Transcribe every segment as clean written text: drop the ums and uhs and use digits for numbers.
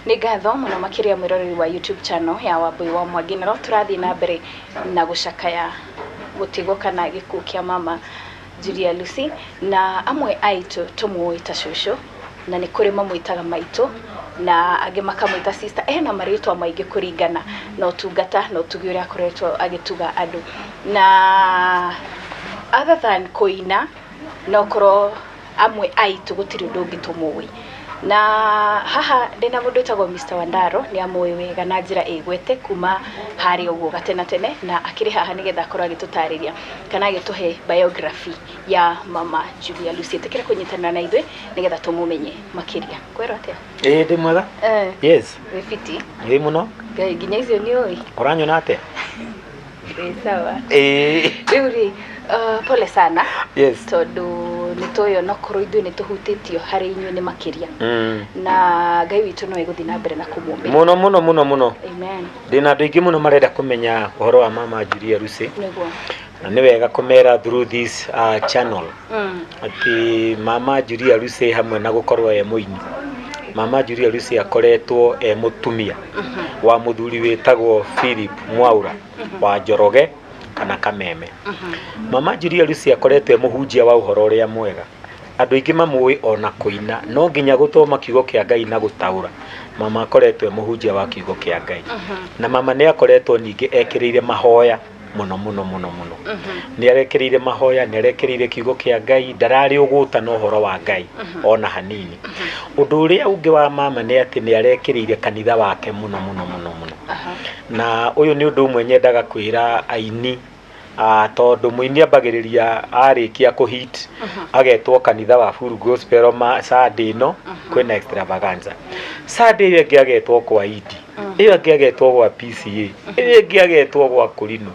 Nĩ ngatho mũno makĩria mwĩroreri wa YouTube channel ya Wambui wa Mwangi, na tũrathiĩ na mbere na gũcakaya gũtigwo kana gĩkuũ kĩa mama Julia Lucy, na amwe aitũ tũmũĩ ta cũcũ, na nĩ kũrĩ mamwĩtaga maitũ, na angĩ makamwĩta sister. Ena marĩtwa maingĩ kũringana na ũtungata na ũtugi ũrĩa akoretwo agĩtuga andũ, na other than kũina no korwo amwe aitũ gũtirĩ ũndũ ũngĩ tũmũĩ. Na haha ndĩna mũndũ wĩtagwo Mr. Wandaro, nĩ amũĩ wega na njĩra ĩgwete kuma harĩ ũguo gatena tene, na akĩrĩ haha nĩgetha akorwo agĩtũtarĩria kana agĩtũhe biography ya mama Julia Lucy. Tũkĩre kũnyitanĩra na ithuĩ nĩgetha tũmũmenye makĩria. Kwero atĩa? Ndĩ mwega. Yes. Wĩ fiti? Nĩ mũno. Nginya icio nĩ ũĩ? Ũranyona atĩa? Sawa. Rĩu rĩ, pole sana. Yes. Tondũ nĩ tũĩ no korwo ithuĩ nĩ tũhutĩtio harĩ inyuĩ nĩ makĩria. Na Ngai witũ no egũthiĩ na mbere na kũmũmenya. Mũno. Amen. Ndĩna andũ aingĩ mũno marenda kũmenya ũhoro wa mama Julia Lucy. Nĩguo. Na nĩ wega kũmera through this channel. Atĩ mama Julia Lucy hamwe na gũkorwo e mũini, mama Julia Lucy akoretwo e mũtumia wa mũthuri wĩtagwo Philip Mwaura wa Njoroge kana Kameme. Mama Julia Lucy akoretwo e mũhunjia wa ũhoro ũrĩa mwega. Andũ aingĩ mamũĩ ona kũina, no nginya gũthoma kiugo kĩa Ngai na gũtaũra. Mama akoretwo e mũhunjia wa kiugo kĩa Ngai. Na mama nĩ akoretwo ningĩ ekĩrĩire mahoya mũno. Nĩ arekĩrĩire mahoya, nĩ arekĩrĩire kiugo kĩa Ngai, ndararĩ ũgũta na ũhoro wa Ngai ona hanini. Ũndũ ũrĩa ũngĩ wa mama nĩ atĩ nĩ arekĩrĩire kanitha wake mũno. Na ũyũ nĩ ũndũ ũmwe nyendaga kwĩra aini, tondũ mũini ambagĩrĩria arĩkia kũhit agetwo kanitha wa Full Gospel Sunday ĩno kwĩna extravaganza. Sunday ĩyo ĩngĩ agetwo kwa Idi, ĩyo ĩngĩ agetwo gwa PCA, ĩyo ĩngĩ agetwo gwa Kũrinũ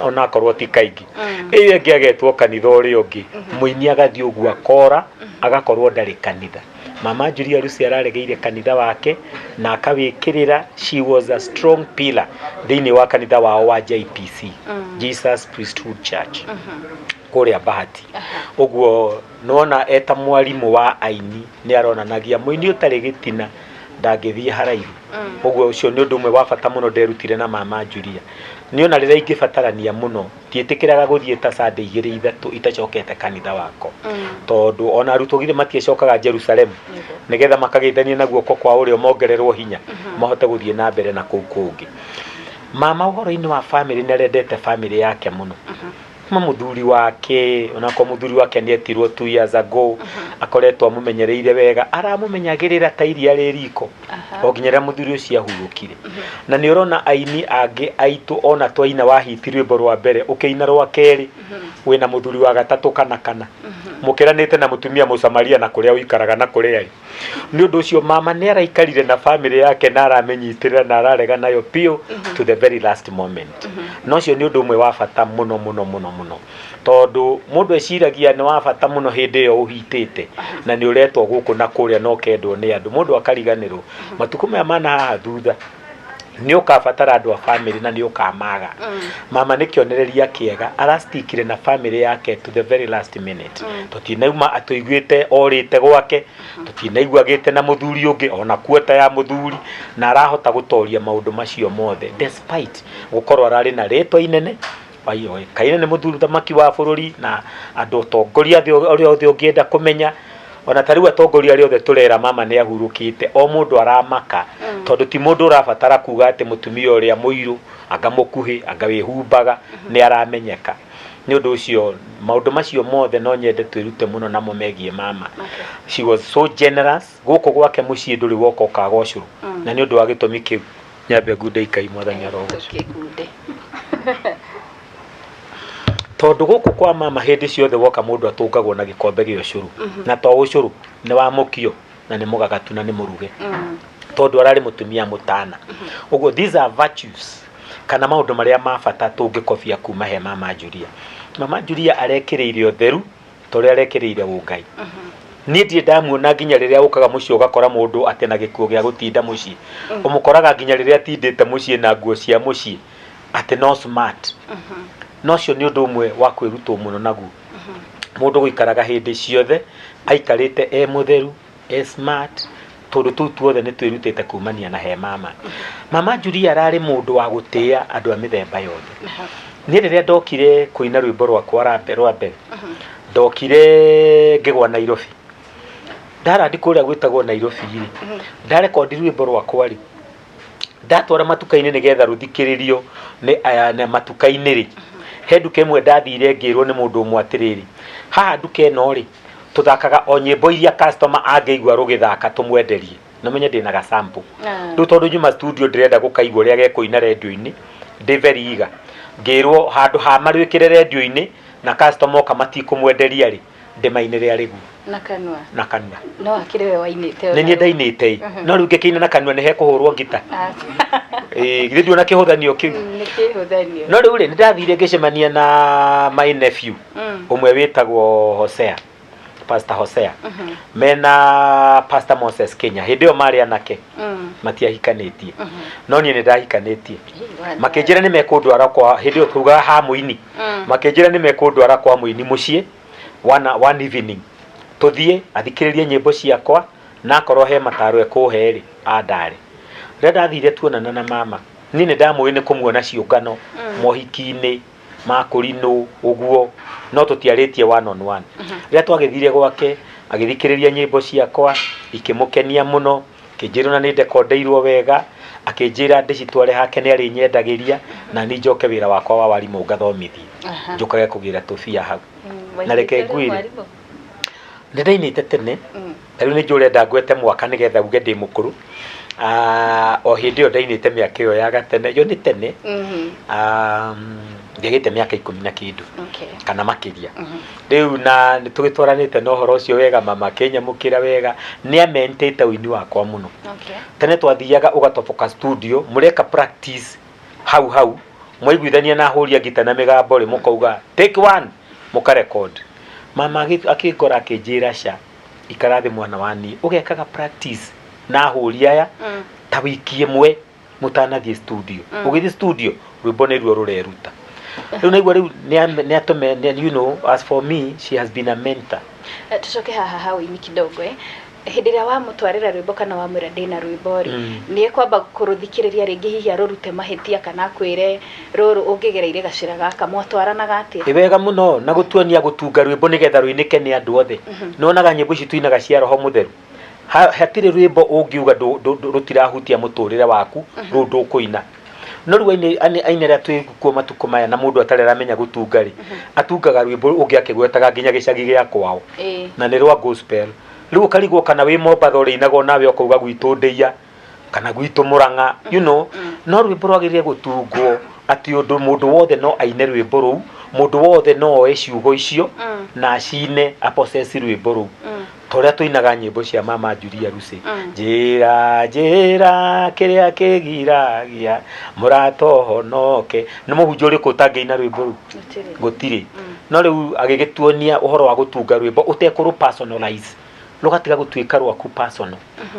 ona akorwo ti kaingĩ, ĩyo ĩngĩ agetwo kanitha ũrĩa ũngĩ. Mũini agathiĩ ũguo akora agakorwo ndarĩ kanitha. Mama Julia Lucy araregeire kanitha wake na akawĩkĩrĩra. She was a strong pillar thĩinĩ wa kanitha wao wa JPC, Jesus Priesthood Church kũrĩa Bahati. Ũguo nona eta mwarimũ wa aini nĩ aronanagia mũini ũtarĩ gĩtina ndangĩthiĩ haraihu. Ũguo ũcio nĩ ũndũ ũmwe wa bata mũno nderutire na mama Julia. Niona rĩrĩa ingĩbatarania mũno ndiĩtĩkĩraga gũthiĩ ta Sunday 2-3 itacokete kanitha wako, tondũ ona arutwo githĩ matiacokaga Jerusalem nĩgetha makageithania na guoko kwa ũrĩo mongererwo hinya mahote gũthiĩ na mbere na kũu kũngĩ. Mama ũhoro-inĩ wa family nĩ arendete family yake mũno. Mũthuri wake onako mũthuri wake nĩ etirwo 2 years ago, akoretwo amũmenyereire wega, aramũmenyagĩrĩra ta iria rĩ riko o nginya rĩrĩa mũthuri ũcio ahurũkire. Na nĩ ũrona aini angĩ aitũ ona twaina wahiti rwĩmbo rwa mbere ũkĩina rwa kerĩ wĩna mũthuri wa gatatũ kana mũkĩranĩte na mũtumia Mũsamaria na kũrĩa ũikaraga na kũrĩa arĩ. Nĩ ũndũ ũcio mama nĩ araikarire na family yake na aramenyitĩrĩra na ararega nayo piũ to the very last moment. No ũcio nĩ ũndũ ũmwe wa bata mũno, tondũ mũndũ eciragia nĩ wa bata mũno hĩndĩ ĩyo ũhitĩte na nĩ ũretwo gũkũ na kũrĩa no kendwo nĩ andũ, mũndũ akariganĩrwo. Matukũ maya mana haha thutha nĩ ũkabatara andũ a family na nĩ ũkamaga. Mama nĩ kĩonereria kĩega, arastikire na family yake to the very last minute. Tũtinauma atũiguĩte orĩte gwake, tũtinaiguagĩte na mũthuri ũngĩ ona kuota ya mũthuri, na arahota gũtoria maũndũ macio mothe despite gũkorwo ararĩ na rĩtwa inene. Kaine nĩ mũthuri thamaki wa bũrũri na andũ atongoria arĩa othe ũngĩenda kũmenya. Ona tarĩu atongoria arĩa othe tũrera mama nĩ ahurũkĩte, o mũndũ aramaka tondũ ti mũndũ ũrabatara kuga atĩ mũtumia ũrĩa mũirũ anga mũkuhĩ anga wĩhumbaga nĩ aramenyeka. Nĩ ũndũ ũcio maũndũ macio mothe no nyende twĩrute mũno namo megiĩ mama. She was so generous. Gũkũ gwake mũciĩ ndũrĩ woka ũkaga ũcũrũ, na nĩ ũndũ wa gĩtũmi kĩu nyambe ngunde ikai mwathani arogocwo. Tondũ gũkũ kwa mama hĩndĩ ciothe woka mũndũ atũngagwo na gĩkombe gĩa ũcũrũ, na to ũcũrũ nĩ wa mũkio na nĩ mũgagatu na nĩ mũruge, tondũ ararĩ mũtumia mũtana. Ũguo these are virtues kana maũndũ marĩa ma bata tũngĩkobia kuma he mama Julia. Mama Julia arekĩrĩire ũtheru tondũ arekĩrĩire ũngai. Niĩ ndiĩ ndamuona nginya rĩrĩa ũkaga mũciĩ ũgakora mũndũ atĩ na gĩkuũ gĩa gũtinda mũciĩ, ũmũkoraga nginya rĩrĩa atindĩte mũciĩ na nguo cia mũciĩ atĩ no smart. No cio nĩ ũndũ ũmwe wa kwĩrutwo mũno naguo. Mũndũ gũikaraga hĩndĩ ciothe aikarĩte e mũtheru, e smart, tondu tu tuothe nĩ twĩrutĩte kumania na he mama. Mama Julia ararĩ mũndũ wa gũtĩa andũ a mĩthemba yothe. Niĩ rĩrĩa ndokire kũina rwĩmbo rwakwa rwa mbere ndokire ngĩgwa Nairobi. Ndarathi kũrĩa gwĩtagwo Nairobi rĩ, ndarekondi rwĩmbo rwakwa rĩ, ndatwara matuka-inĩ nĩgetha rũthikĩrĩrio nĩ matuka-inĩ rĩ, he nduka ĩmwe ndathire ngĩrwo nĩ mũndũ ũmwe atĩrĩrĩ, haha nduka ĩno rĩ tũthakaga o nyĩmbo iria customer angĩigua rũgĩthaka tũmwenderie. Namenye ndĩna ga sample rĩu tondũ nyuma studio ndĩrenda gũkaigwo rĩa gekũina radio-inĩ ndĩ very eager, ngĩrwo handũ ha marwĩkĩre radio-inĩ na customer oka matikũmwenderia rĩ ndĩmainĩre arĩgu na kanua no akĩrĩ we wainĩte nĩ niĩ ndainĩte no rĩu ngĩkĩina na kanua nĩ hekũhũrwo ngita githĩ ndio na kĩhũthanio kĩu nĩ kĩhũthanio no rĩu rĩ nĩndathire ngĩcemania na my nephew ũmwe wĩtagwo Hosea, Pastor Hosea mena Pastor Moses Kenya. Hĩndĩ ĩyo marĩ anake matiahikanĩtie no niĩ nĩndahikanĩtie. Makĩnjĩra nĩ mekũndwara kwa hĩndĩ ĩyo tugaga ha mũini, makĩnjĩra nĩ mekũndwara kwa mũini mũciĩ one evening tũthiĩ athikĩrĩrie nyĩmbo ciakwa na akorwo he mataro ekũhe rĩ andare. Rĩrĩa ndathire tuonana na mama niĩ nĩndamũĩ nĩ kũmuona ciũngano mohiki-inĩ makũrinũ ũguo no tũtiarĩtie one on one. Rĩrĩa twagĩthire gwake agĩthikĩrĩria nyĩmbo ciakwa ikĩmũkenia mũno, akĩnjĩra na nĩ ndekondeirwo wega, akĩnjĩra ndĩcitware hake nĩ arĩ nyendagĩria na niĩ njoke wĩra wakwa wa warimũ ngathomithie njũkage kũgĩra tũbia hau. Na reke ngwĩre nĩndainĩte tene rĩu nĩ njũrenda ngwete mwaka nĩgetha uge ndĩ mũkũrũ. O hĩndĩ ĩyo ndainĩte mĩaka ĩyo ya gatene, yo nĩ tene ngĩgĩte mĩaka 10 na kĩndũ kana makĩria. Rĩu na nĩ tũgĩtwaranĩte na ũhoro ũcio wega, mama akĩnyamũkĩra wega, nĩ amentĩte ũini wakwa mũno. Tene twathiaga ũgatoboka studio mũreka practice hau mwaiguithania na hũria ngita na mĩgambo rĩ mũkauga take one mũkarecord. Mama akĩngora akĩnjĩra ca ikarathi mwana wani ũgekaga practice na hũria aya ta wiki ĩmwe mũtanathiĩ studio. Ũgĩthiĩ studio rwĩmbo nĩ ruo rũreruta. Rĩu naigua rĩu nĩ atũme, you know, as for me she has been a mentor. Tucoke haha hau-inĩ kidogo hĩndĩ ĩrĩa wamũtwarĩra rwĩmbo kana wamwĩra ndĩna rwĩmbo rĩ nĩ ekwamba kũrũthikĩrĩria rĩngĩ hihi arũrute mahĩtia kana akwĩre rũrũ ũngĩgereire gacĩra gaka mwatwaranaga atĩa? Nĩ wega mũno na gũtuonia gũtunga rwĩmbo nĩgetha rũinĩke nĩ andũ othe. Nĩwonaga nyĩmbo ici tuinaga cia Roho Mũtheru, hatirĩ rwĩmbo ũngiuga rũtirahutia mũtũrĩre waku rũu ndũkũina. No rĩu aini rĩa twĩkuo matukũ maya na mũndũ atarĩ aramenya gũtunga rĩ atungaga rwĩmbo ũngĩ akĩgwetaga nginya gĩcagi gĩa kwao na nĩ rwa gospel. Rĩu ũkarigwo kana wĩ Mombatha ũrĩinaga nawe ũkauga gwitũ Ndĩia kana gwitũ Mũrang'a, you know. No rwĩmbo rwagĩrĩire gũtungwo atĩ ũndũ mũndũ wothe no aine rwĩmbo rũu, mũndũ wothe no oe ciugo icio na acine apocesi rwĩmbo rũu torĩa tũinaga nyĩmbo cia Mama Julia Lucy. Njĩra njĩra kĩrĩa kĩgiragia mũrato honoke. Nĩ mũhunjia ũrĩkũ ũtangĩina rwĩmbo rũu? Gũtirĩ. No rĩu agĩgĩtuonia ũhoro wa gũtunga rwĩmbo ũtekũrũ personalize rũgatiga gũtuĩka rwaku personal,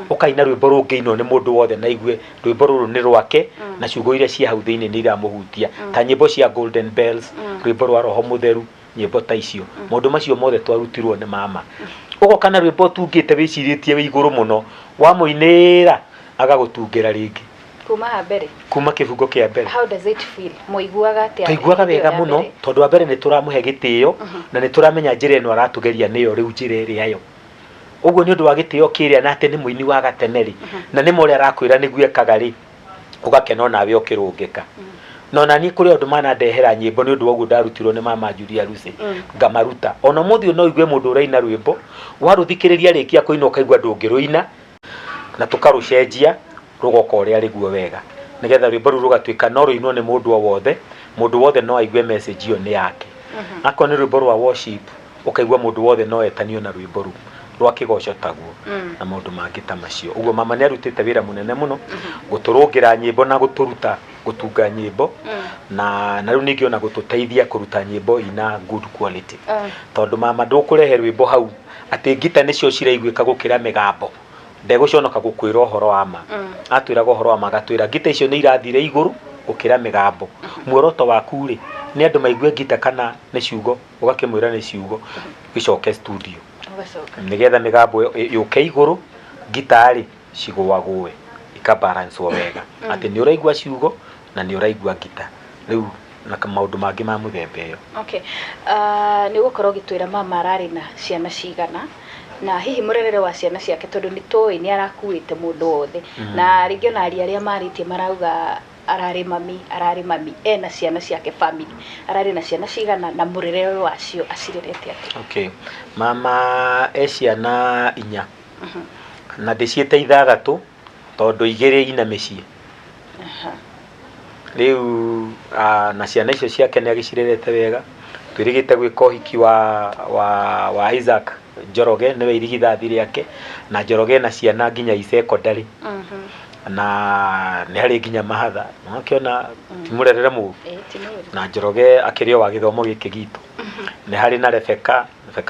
ũkaina rwĩmbo rũngĩinwo nĩ mũndũ wothe na igue rwĩmbo rũrũ nĩ rwake na ciugo iria cia hau thĩinĩ nĩ iramũhutia, ta nyĩmbo cia Golden Bells, rwĩmbo rwa Roho Mũtheru, nyĩmbo ta icio. Maũndũ macio mothe twarutirwo nĩ mama. Ũgoka na rwĩmbo tungĩte wĩcirĩtie wĩ igũrũ mũno, wamũinĩra agagũtungĩra rĩngĩ kuma mbere, kuma kĩbungo kĩa mbere. How does it feel? Mũiguaga atĩa? Tũiguaga wega mũno tondũ wa mbere nĩ tũramũhe gĩtĩo na nĩ tũramenya njĩra ĩno aratũgeria nĩyo rĩu njĩra ĩrĩa yo. Ũguo nĩ ũndũ wa gĩtĩo kĩrĩa na atĩ nĩ mũini wa gatene rĩ na nĩ mũrĩa arakwĩra nĩguo ekaga rĩ ũgakena nawe ũkĩrũngĩka. No na niĩ kũrĩ andũ manandehera nyĩmbo nĩ ũndũ wa ũguo ndarutirwo nĩ Mama Julia Lucy ngamaruta. Ona mũthĩ no igue mũndũ ũraina rwĩmbo warũthikĩrĩria rĩkia kũina ũkaigua ndũngĩrũina na tũkarũcenjia rũgoka ũrĩa rĩguo wega nĩgetha rwĩmbo rũu rũgatuĩka no rũinwo nĩ mũndũ wothe no aigue message ĩyo nĩ yake. Akorwo nĩ rwĩmbo rwa worship ũkaigua mũndũ wothe no etanio na rwĩmbo rũu rwa kĩgoco taguo na maũndũ mangĩ ta macio. Ũguo mama nĩ arutĩte wĩra mũnene mũno gũtũrũngĩra nyĩmbo na gũtũruta gũtunga nyĩmbo na rĩu ningĩ ona gũtũteithia kũruta nyĩmbo ina good quality. Tondũ mama ndũkũrehe rwĩmbo hau atĩ ngita nĩcio ciraiguĩka gũkĩra mĩgambo, ndegũconoka gũkwĩra ũhoro wa ma. Atwĩraga ũhoro wa ma agatwĩra ngita icio nĩ irathire igũrũ gũkĩra mĩgambo. Muoroto waku rĩ nĩ andũ maigue ngita kana nĩ ciugo, ũgakĩmwĩra nĩ ciugo gĩcoke studio nĩgetha mĩgambo yũke igũrũ, ngita rĩ cigwagwe ika balance wega ati ni uraigua ciugo na ni uraigua ngita riu na maundu mangi ma muthemba iyo. Okay, ni gukorwo gitwira mama arari na ciana cigana na hihi murerere wa ciana ciake tondu ni toi ni arakuite mundu wothe na ringi ona aria maritie marauga arari mami ena ciana ciake family arari na ciana cigana na murerere wacio acirerete ati. Okay, mama ciana 4 na ndiciete 6 tondu 2 ina micii. Riu na ciana icio ciake ni agicirerete wega twirigite gwika uhiki wa Isaac Njoroge niwe irigithathi riake na Njoroge na ciana nginya i secondary na ni hari nginya mahatha nakiona timurerere mu na Njoroge akirio wa githomo giki gitu ni hari na Rebecca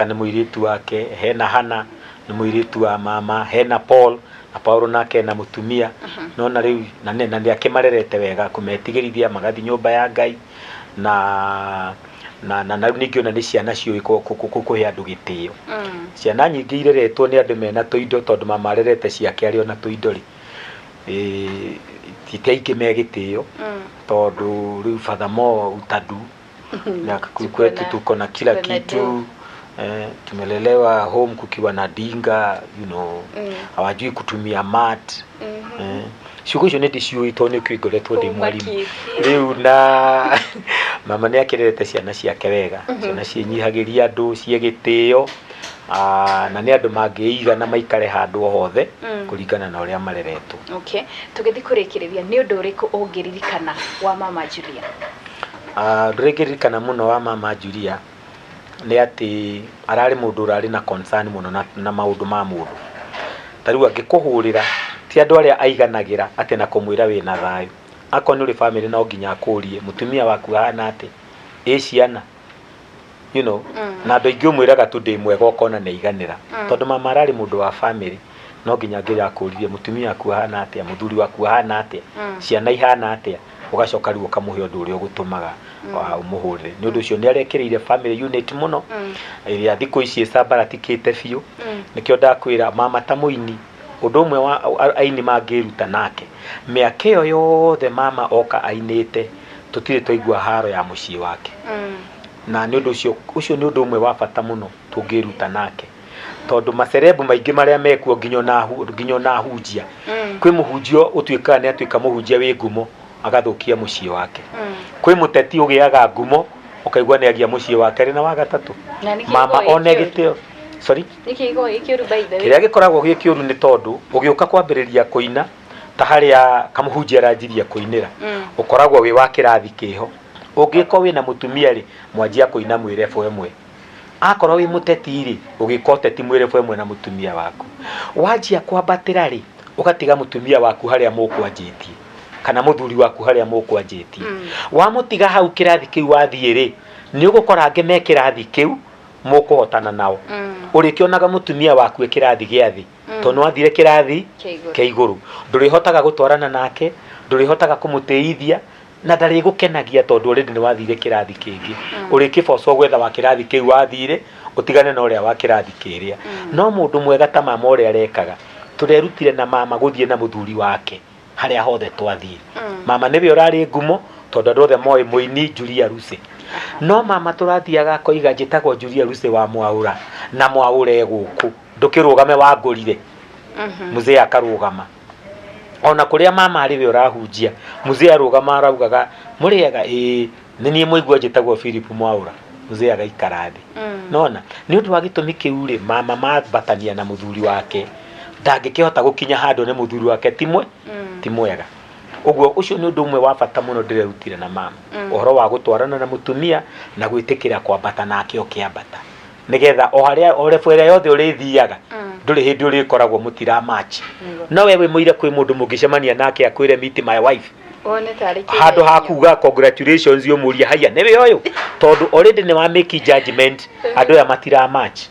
ni muiritu wake hena Hana ni muiritu wa mama hena Paul na Paulo nake na mutumia nona riu na ndi akimarerete wega kumetigirithia magathi nyumba ya Ngai na ningiona ni ciana cio kuhe andu gitio. Ciana nyingi ireretwo ni andu mena tuindo tondu mama arerete ciake ari ona tuindo ri titaiki me gitio tondu riu furthermore utadu na kwetu tuko na kila kitu. Tumelelewa home kukiwa na dinga, you know, hawajui kutumia mat. Shughuli hizo ndio sio itone kuigoletwa ndi mwalimu. Riu na mama ni akirete ciana ciake wega. Ciana cinyihagiria andu ciegitio na ni andu mangiiga na maikare handu hothe kuringana na uria mareretwo. Okay, tugithi kurikiriria ni undu uriku ungiririkana wa mama Julia? Ndiririkana muno wa mama Julia ni ati arari mundu urari na concern muno na maundu ma mundu. Tariu angikuhurira ti andu aria aiganagira ati na kumwira wina thayu. Akoni uri family no nginya akurie mutumia waku hana ati ciana, you know, na andu aingi umwiraga tu ndi mwega ukona ne iganira tondu mama arari mundu wa family no nginya ngira akuririe mutumia waku hana ati muthuri waku hana ati ciana ihana ati ugacoka riu ukamuhe undu uria ugutumaga wa umuhurire ni undu ucio ni arekereire family unit muno iria thiku ici sabaratikite fiu nikio ndakwira mama ta muini undu umwe wa aini mangiruta nake miaka iyo yothe mama oka ainite tutire twaigua haro ya mucii wake na ni undu ucio ni undu umwe wa bata muno tungiruta nake tondu macerebu maingi maria mekuo nginyo na hunjia kwi muhunjio utwikaga ni atwika muhunjia wi ngumo agathukia mucii wake kwi muteti ugiaga ngumo ukaigua ni agia mucii wake ri na wa gatatu mama one gitio sorry nikigo ikiuru by the way kiria gikoragwo gikiuru ni tondu ugiuka kwambiriria kuina ta haria kamuhunjia aranjiria kuinira ukoragwo wi wa kirathi kiho ungiko wina mutumia ri mwanjia kuina mwirefu emwe akorwo wi muteti ri ugiko uteti mwirefu emwe na mutumia waku wanjia kwambatira ri ugatiga mutumia waku haria mukwanjitie kana muthuri waku haria mukwanjitie wa mutiga hau kirathi kiu wathie ri ni ugukora ange me kirathi kiu mukuhotana nao urikionaga mutumia waku ekirathi giathi tondu wathire kirathi keiguru ndurihotaga gutwarana nake ndurihotaga kumuteithia na ndari gukenagia tondu already ni wathire kirathi kingi urikiboco gwetha wa kirathi kiu wathire utigane na uria wa kirathi kiria no mundu mwega ta mama uria arekaga turerutire na mama guthie na muthuri wake haria hothe twathie mama niwe urari ngumo tondu andu othe moi muini Julia Ruse no mama turathiaga koiga njitagwo Julia Ruse wa Mwaura na Mwaure guku ndukirugame wa ngurire muzee akarugama ona kuria mama ariwe urahunjia muzee arugama araugaga muriaga ni nie muigua njitagwo Philip Mwaura muzee agaikara thi nona ni undu wa gitumi kiu mama mabatania na muthuri wake ndangikihota gukinya handu ne muthuri wake timwe timwega uguo ucio ni undu umwe wa bata muno ndirerutire na mama uhoro wa gutwarana na mutumia na gwitikira kwambata nake okiambata nigetha o haria orefuera yothe urithiaga nduri hindi urikoragwo mutira match no wewe muire kwi mundu mungicemania nake akwire meet my wife one tariki handu hakuga congratulations yo muria haya niwe oyo tondu already ni wa make judgment andu ya matira match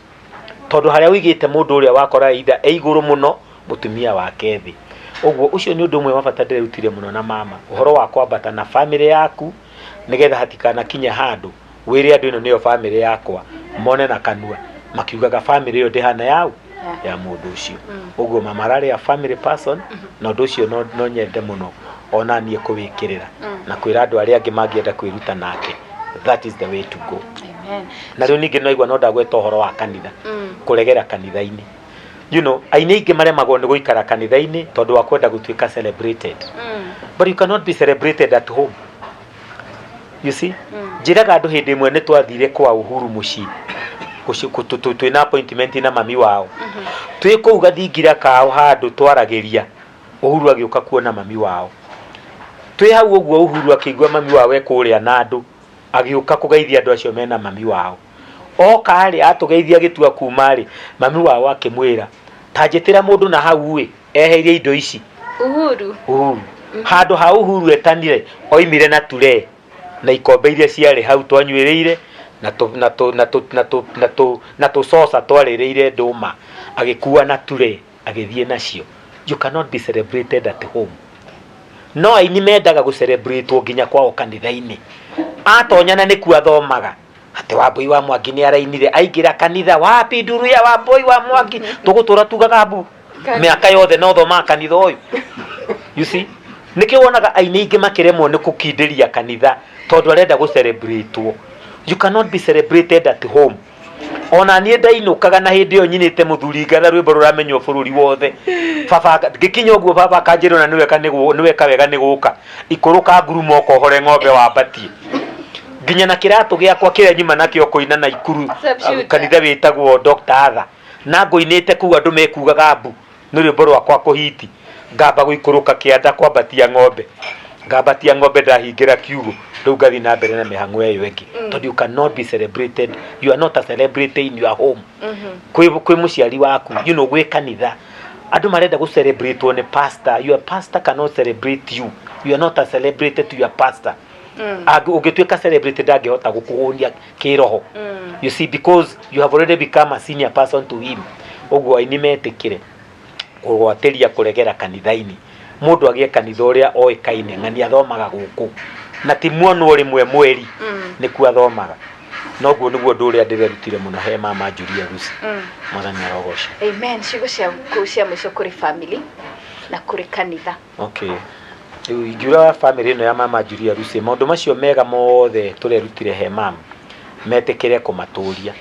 tondu haria wigite mundu uria wakora either eiguru muno mutumia wake thi uguo ucio ni undu umwe wa bata ndirerutire muno na mama uhoro wa kwambata na family yaku nigetha hatikana kinya handu wire andu ino niyo family yakwa mone na kanua makiugaga family yo ndihana yau ya mundu ucio uguo mama arari a family person na undu ucio no nyende muno ona nie kuwikirira na kwira andu aria angi mangienda kwiruta nake. That is the way to go. Amen. Na riu ningi no igwa no ndagweta uhoro wa kanitha kuregera kanitha-ini. You know, aini ingi maremagwo ni guikara kanitha-ini tondu wa kwenda gutuika celebrated. But you cannot be celebrated at home. You see? Njiraga andu hindi imwe ni twathire kwa Uhuru mucii twina appointment na mami wao. Twi kuu gathingira kao handu twaragiria Uhuru agiuka kuona mami wao. Twi hau uguo Uhuru akigwa mami wao ekuria na andu agiuka kugeithia andu acio mena mami wao. Oka ri atugeithia gitua kuma ri mami wao akimwira tanjitira mundu na hau wi eherie indo ici. Uhuru handu ha Uhuru etanire oimire na ture na ikombe iria ciari hau twanyuiriire na tu sosa twarireire nduma agikuwa na ture agithie nacio. You cannot be celebrated at home. No aini mendaga gu celebrate nginya kwao kanitha-ini. Atonyana ni ku athomaga ati Wambui wa Mwangi ni arainire aingira kanitha wapi nduru ya Wambui wa Mwangi tugutura tugaga mbu miaka yothe no thoma kanitha uyu. You see, nikio wonaga aini ingi makiremwo ni kukindiria kanitha tondu arenda gu celebrate. You cannot be celebrated at home. Ona nie ndainukaga na hindi yo nyinite muthuri ngatha rwimbo ruramenywo bururi wothe baba gikinya uguo baba kanjiro na niwe kawega ni guka ikuruka ngurumo kohore ng'ombe wambatie nginya na kiratu giakwa kiria nyima nakio kuina na ikuru kanitha witagwo Dr. Atha na ngoinite kuga andu mekugaga mbu ni rwimbo rwakwa kuhiti ngamba guikuruka kianda kwambatia ng'ombe ndahingira kiugo riu ngathi na mbere na mihango eyo engi tondu you cannot be celebrated. You are not a celebrity in your home. Kwi muciari waku gwi kanitha andu marenda gu celebrate one pastor. Your pastor cannot celebrate you. You are not a celebrity to your pastor. Ugituika celebrated angihota gukuhunia kiroho. You see, because you have already become a senior person to him. Uguo ini metikire kugwatiria kuregera kanitha-ini mundu agie kanitha uria oikaine ngani athomaga guku na ti muono rimwe mweri ni ku athomaga. Noguo niguo ndu uria ndirerutire muno he mama Julia Lucy. Mwathani arogocwo. Amen. Ciugo cia mwico kuri family na kuri kanitha. Okay. Ingiura family ino ya mama Julia Lucy maundu macio mega mothe turerutire he mama metikire kumaturia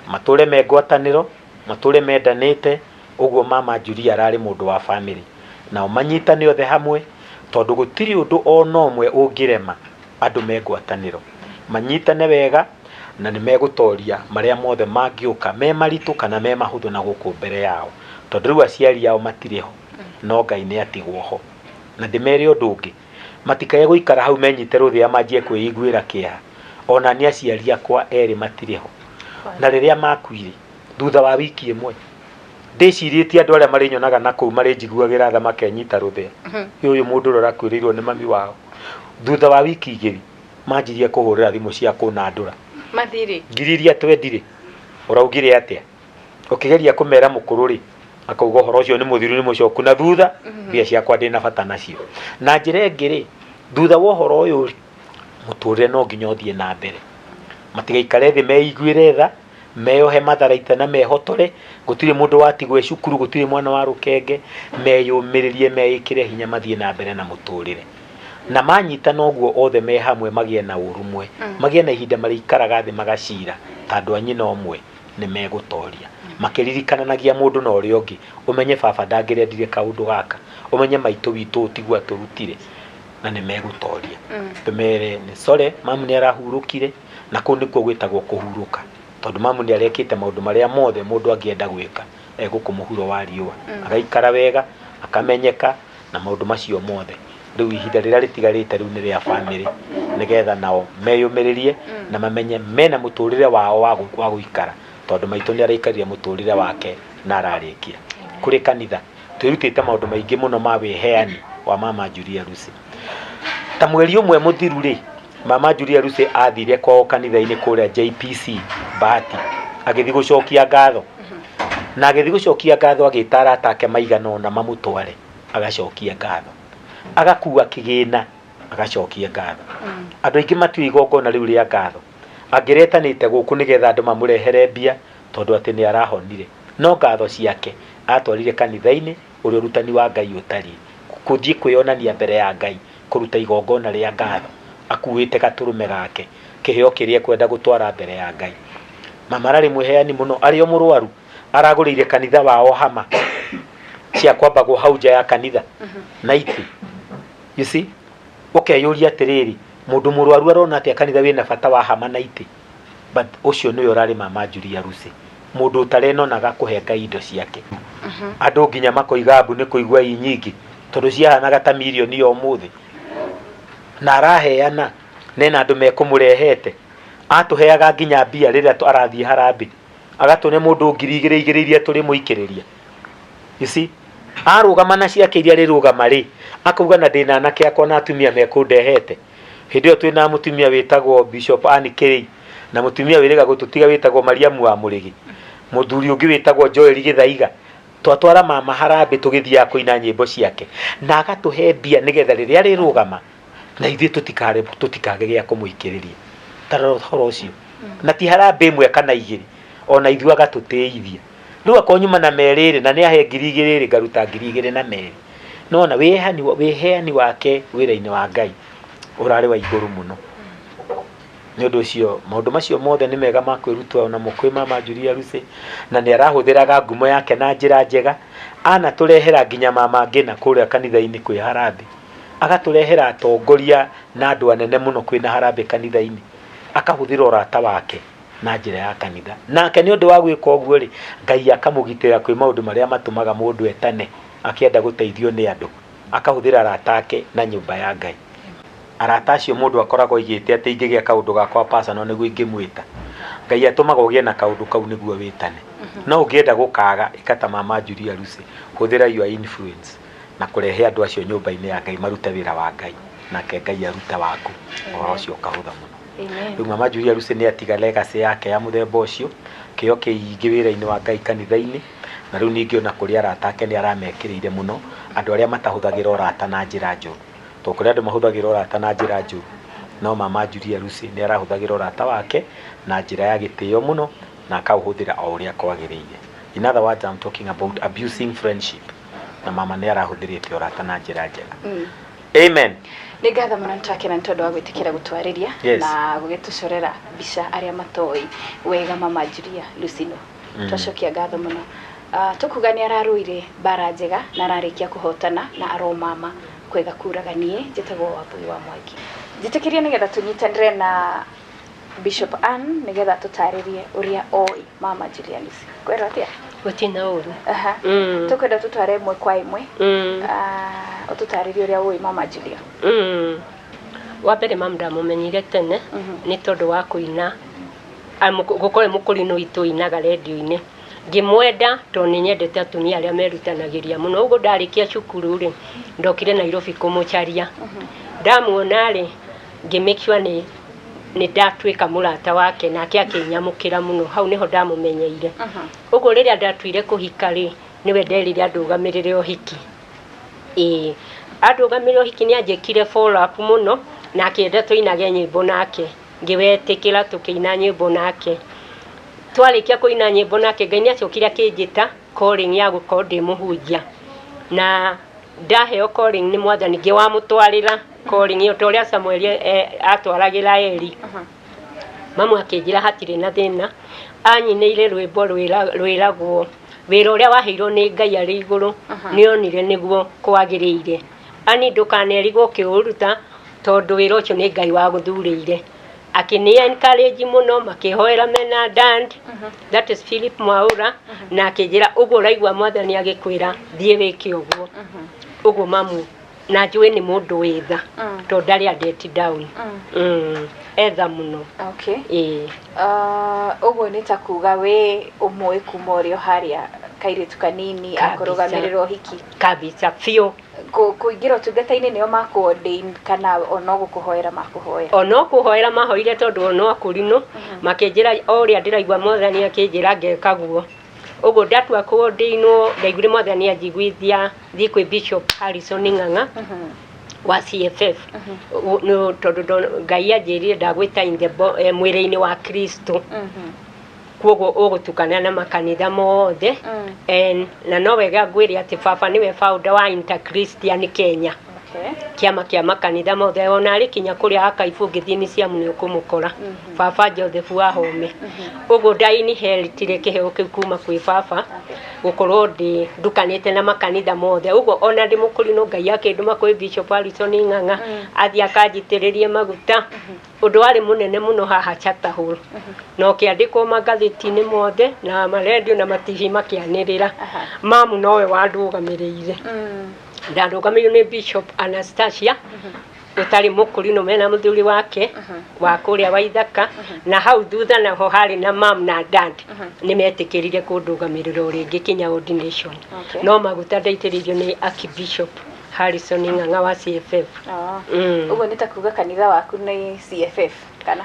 mature megwataniro mature mendanite. Uguo mama Julia arari mundu wa family na umanyitane othe hamwe tondu gutiri undu ona umwe ungirema andu megwataniro manyitane wega na ni megutoria maria mothe mangiuka me maritu kana me mahuthu na guku mbere yao tondu riu aciari yao matiriho no Ngai ni atigwo ho na ndimere undu ungi matikaye guikara hau menyite ruthia manjie kwiguira kiha ona ni aciari akwa eri matiriho na riria makuire thutha wa wiki imwe ndiciritie andu aria marinyonaga na kuu mari njiguagira tha makenyita ruthia uyu mundu rora kwiriirwo ni mami wao thutha wa wiki igiri manjirie kuhurira thimu cia kunandura mathiri ngiriria twendire uraugire atia ukigeria kumera mukuru ri akauga horo ucio ni muthiru ni mucoku na thutha bia ciakwa ndina bata nacio na njire ngiri thutha wa horo uyu muturire no nginya uthie na mbere matigaikare thi meiguire tha meyohe matharaita na mehotore gutire mundu watigwe cukuru gutire mwana wa rukenge meyumiririe meikire hinya mathie na mbere na muturire na manyita noguo othe me hamwe magie na urumwe magie na ihinda marikaraga thi magacira tondu anyina omwe ni megutoria makiririkanagia mundu na uria ungi umenye baba ndangirendire kaundu gaka umenye maitu witu tigwa turutire na ni megutoria tumere ni sore mamu ni arahurukire na kuu nikuo gwitagwo kuhuruka tondu mamu ni arekite maundu maria mothe mundu angienda gwika eguku muhuro wa riua agaikara wega akamenyeka na maundu macio mothe riu ihinda riria ritigarite riu ni ria family nigetha nao meyumiririe na mamenye mena muturire wao wa guikara tondu maitu ni araikaria muturire wake na ararikia kuri kanitha twirutite maundu maingi muno ma wiheani wa mama Julia Lucy. Ta mweri umwe muthiru ri mama Julia Lucy athire kwao kanitha-ini kuria JPC Bahati agithi gucokia ngatho na agithi gucokia ngatho agitara atake maigana na mamutware agacokia ngatho agakuwa kigina agacokia ngatho andu aingi matui igongona riu ria ngatho angiretanite guku nigetha andu mamurehere mbia tondu ati ni arahonire no ngatho ciake atwarire kanitha-inĩ ũrĩa ũrutani wa Ngai ũtariĩ kũthiĩ kwĩonania mbere ya Ngai kũruta igongona rĩa ngatho akuĩte gatũrũme gake kĩheo kĩrĩa kwenda gũtwara mbere ya Ngai. Mama ararĩ mwĩheani mũno, arĩ o mũrwaru aragũrĩire kanitha wao hama cia kwambagwo hau nja ya kanitha na itĩ. You see, ũkeyũria atĩrĩrĩ, mũndũ mũrwaru arona atĩa kanitha wĩna bata wa hama na itĩ? But ũcio nĩwe ũrarĩ Mama Julia Lucy, mũndũ ũtarenonaga kũhe Ngai indo ciake. Andũ nginya makoiga mbu nĩ kũigua i nyingĩ tondũ ciahanaga ta mirioni o mũthĩ, na araheana nena andũ mekũmũrehete, atũheaga nginya mbia rĩrĩa arathiĩ harambĩ, agatũne mũndũ 2,000 iria tũrĩ mũikĩrĩria. You see, arũgama na ciake iria rĩrũgama rĩ, akauga na ndĩna anake akwa na atumia mekũndehete. Hĩndĩ ĩyo twĩna mũtumia wĩtagwo Bishop Anne Kĩrĩ na mũtumia wĩrĩga gũtũtiga wĩtagwo Mariamu wa Mũrĩgĩ, mũthuri ũngĩ wĩtagwo Joel Gĩthaiga. Twatwara mama harambĩ tũgĩthiaga kũina nyĩmbo ciake na agatũhe mbia nĩgetha rĩrĩa rĩrũgama na ithuĩ tũtikage gĩa kũmũikĩrĩria. Tarora ũhoro ũcio, na ti harambĩ ĩmwe kana 2, ona ithuĩ agatũtĩithia. Rĩu akonyuma na merĩrĩ na nĩ ahe 2,000 ngaruta 2,200. Nona wĩheani wake wĩra-inĩ wa Ngai ũrarĩ wa igũrũ mũno. Nĩ ũndũ ũcio maũndũ macio mothe nĩ mega ma kwĩrutwo na mũkwĩ Mama Julia Lucy, na nĩ arahũthĩraga ngumo yake na njĩra njega. Anatũrehera nginya mama ngĩna kũrĩa kanitha-inĩ kwĩ harambĩ, agatũrehera atongoria na andũ anene mũno kwĩna harambĩ kanitha-inĩ, akahũthĩra ũrata wake na njĩra ya kanitha. Nake nĩ ũndũ wa gwĩka ũguo rĩ, Ngai akamũgitĩra kwĩ maũndũ marĩa matũmaga mũndũ etane akĩenda gũteithio nĩ andũ, akahũthĩra arata ake na nyũmba ya Ngai. Arata acio mũndũ akoragwo igĩte atĩ ingĩgĩa kaũndũ gakwa personal nĩguo ingĩmwĩta. Ngai atũmaga ũgĩe na kaũndũ kau nĩguo wĩtane. No ũngĩenda gũkaga ĩkata Mama Julia Lucy, hũthĩra your influence na kũrehe andũ acio nyũmba-inĩ ya Ngai marute wĩra wa Ngai, nake Ngai aruta waku, ũhoro ũcio ũkahũtha mũno. Rĩu Mama Julia Lucy nĩ atiga legacy yake ya mũthemba ũcio, kĩo kĩingĩ wĩra-inĩ wa Ngai kanitha-inĩ, na rĩu ningĩ ona kũrĩ arata ake nĩ aramekĩrĩire mũno, andũ arĩa matahũthagĩra ũrata na njĩra njũru. To kũrĩ andũ mahũthagĩra ũrata na njĩra njũru, no Mama Julia Lucy nĩ arahũthagĩra ũrata wake na njĩra ya gĩtĩo mũno na akaũhũthĩra o ũrĩa kwagĩrĩire. In other words, I'm talking about abusing friendship, na mama nĩ arahũthĩrĩte ũrata na njĩra njega. Amen. Nĩ ngatho mũno nĩtwakena nĩ tondũ wa gwĩtĩkĩra gũtwarĩria na gũgĩtũcorera mbica arĩa matoĩ wega Mama Julia Lucy no. Twacokia ngatho mũno. Tukuga nĩ ararũire mbara njega na ararĩkia kũhotana na aromama kwega kuraganie njĩtagwo Wambui wa Mwangi. Njĩtĩkĩria nĩgetha tũnyitanĩre na Bishop Anne nĩgetha tũtarĩrie ũrĩa oĩ Mama Julia Lucy. Kwero atĩa? Gũtina ũru. Tũkwenda tũtware ĩmwe kwa ĩmwe. Ũtũtarĩrie ũrĩa oĩ Mama Julia. Wa mbere mama ndamumenyire tene nĩ tondũ wa kũina, gũkorwo mũkũrinũ witũ inaga redio-inĩ. Ngĩmwenda tondũ nĩ nyendete atumia arĩa merutanagĩria mũno. Ũguo ndarĩkia cukuru rĩ, ndokire Nairobi kũmũcaria. Ndamuona rĩ, ngĩmake sure nĩ ndatuĩka mũrata wake nake akĩnyamũkĩra mũno. Hau niho ndamumenyeire. Ũguo rĩrĩa ndatuire kũhika rĩ, niwe nderire andũgamĩrĩre ũhiki. Andũgamĩrĩre ũhiki nĩ anjĩkire follow up mũno na akĩenda tũinage nyĩmbo nake. Ngĩwetĩkĩra tũkĩina nyĩmbo nake. Twarĩkia kũina nyĩmbo nake, Ngai nĩacokire akĩnjĩta calling ya gũkorwo ndĩ mũhunjia. Na ndaheo calling nĩ Mwathani, ngĩwamũtwarĩra calling ĩyo ta ũrĩa Samuel atwaragĩra Eli. Mama akĩnjĩra hatirĩ na thĩna, anyinĩire rwĩmbo rwĩragwo wĩra ũrĩa waheirwo nĩ Ngai arĩ igũrũ nĩonire nĩguo kwagĩrĩire. Ani ndũkanerigwo ũkĩũruta tondũ wĩra ũcio nĩ Ngai wa gũthurĩire. Akĩni encourage mũno, makĩhoera mena dand, that is Philip Mwaura, na akĩnjĩra ũguo ũraigua Mwathani agĩkwĩra thiĩ wĩke ũguo. Ũguo mamu na njũĩ nĩ mũndũ wĩtha tondũ ndarĩ andeti down. Etha mũno. Okay. Ũguo nĩ ta kuga we ũmwe kuma ũrĩa harĩa kairĩtu kanini akũrũgamĩrĩra ũhiki. Kabisa biũ. Kũingĩra ũtungata-inĩ nĩo makũ-ordain kana ona gũkũhoera makũhoera? Ona kũhoera mahoire tondũ ona akũrinũ makĩnjĩra o ũrĩa ndĩraigua Mwathani akĩnjĩra ngeka guo. Ũguo ndatua kũ-ordainwo, ndaiguire Mwathani anjiguithia thiĩ kwĩ Bishop Harrison Ng'ang'a wa CFF. Tondũ Ngai anjĩrire ndagwĩta mwĩrĩ-inĩ wa Kristo. kwoguo ũgũtukana na makanitha mothe na no wega ngwĩre atĩ baba nĩwe founder wa Inter-Christian Kenya kiama kia makanitha mothe ona arĩ kinya kũrĩa Akaibu ngĩthiĩ cia mũnĩ ũkũmũkora baba Joseph Wahome ũguo ndainheritire kĩheo kĩu kuma kwĩ baba gũkorwo ndukanĩte na makanitha mothe ũguo ona ndĩ mũkũrinũ Ngai akĩndũma kwĩ Bishop Harrison Ng'ang'a athiĩ akanjitĩrĩrie maguta ũndũ warĩ mũnene mũno haha Chatahul no kĩandĩkwo magathĩti-inĩ mothe na maredio na mativi makĩanĩrĩra mamu nowe wandũgamĩrĩire ndarũgamĩrĩirwo nĩ Bishop Anastasia ũtarĩ mũkũrinũ mena mũthuri wake wa kũrĩa Waithaka na hau thutha naho harĩ na mam na dad nĩmetĩkĩrire kũndũgamĩrĩra ũrĩngĩ kinya ordination no maguta ndaitĩrĩirio nĩ Archbishop Harrison Ng'ang'a wa CFF ũguo nĩ ta kuga kanitha waku nĩ CFF kana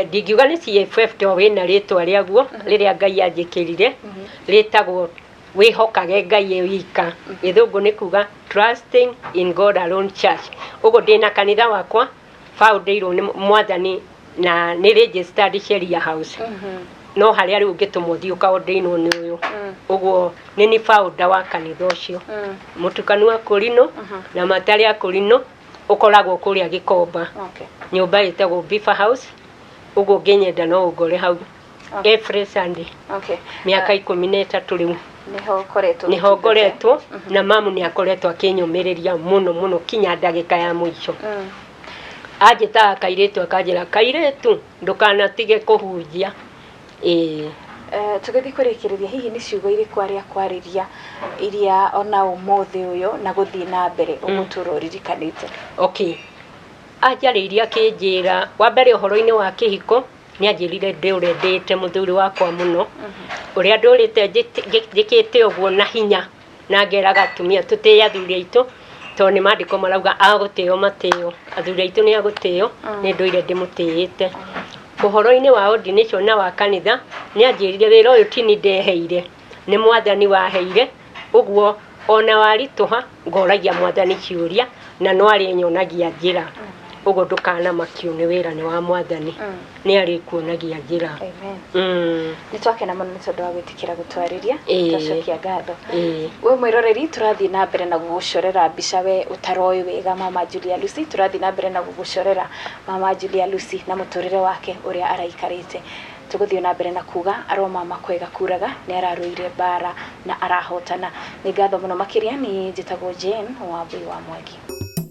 ndingiuga nĩ CFF to wĩna rĩtwa rĩaguo rĩrĩa Ngai anjĩkĩrire rĩtagwo wĩhokage Ngai wika gĩthũngũ nĩ kuga trusting in God alone church ũguo ndĩna kanitha wakwa foundeirwo nĩ mwathani na nĩ registered Sheria House no harĩa rĩu ngĩtũmwo thiĩ ũkaordainwo nĩ ũyũ ũguo nĩ founder wa kanitha ũcio mũtukanu wa kũrinũ na matarĩ a kũrinũ ũkoragwo kũrĩa Gĩkomba nyũmba ĩtagwo Bifa House ũguo ngĩnyenda no ũngore hau every Sunday mĩaka 13 rĩu niho ngoretwo na mamu nĩ akoretwo akĩnyũmĩrĩria mũno kinya ndagĩka ya mũico anjĩtaga kairĩtu akanjĩra kairĩtu ndũkanatige kũhunjia tũgĩthiĩ kũrĩkĩrĩria hihi nĩ ciugo irĩkũ arĩa kwarĩria iria ona ũmũthĩ ũyũ na gũthiĩ na mbere ũgũtũra ũririkanĩte anjarĩirie akĩnjĩra wa mbere ũhoro-inĩ wa kĩhiko nĩanjĩrire ndĩũrendete mũthuri wakwa mũno ũrĩa ndũrĩte njĩkĩte ũguo na hinya na ngeraga atumia tũtĩe athuri aitũ tondũ nĩ maandĩko marauga agũtĩo matĩo athuri aitũ nĩ agũtĩo nĩ ndũire ndĩmũtĩĩte ũhoro-inĩ wa ordination na wa kanitha nĩanjĩrire wĩra ũyũ ti niĩ ndeheire nĩ mwathani waheire ũguo ona waritũha ngoragia mwathani ciũria na no arĩnyonagia njĩra ũguo ndũkanamakio nĩ wĩra nĩ wa mwathani nĩ arĩkuonagia njĩra nĩ twakena mũno nĩ tondũ wa gwĩtĩkĩra gũtwarĩria tũcokia ngatho we mwĩroreri tũrathiĩ na mbere na gũgũcorera mbica we ũtaroĩ wega mama Julia Lucy tũrathiĩ na mbere na gũgũcorera mama Julia Lucy na mũtũrĩre wake ũrĩa araikarĩte tũgũthiĩ na mbere na kuga aroma makwega kuraga nĩ ararũire bara na arahotana nĩ ngatho mũno makĩria nĩ njĩtagwo Jane Wambui wa Mwangi.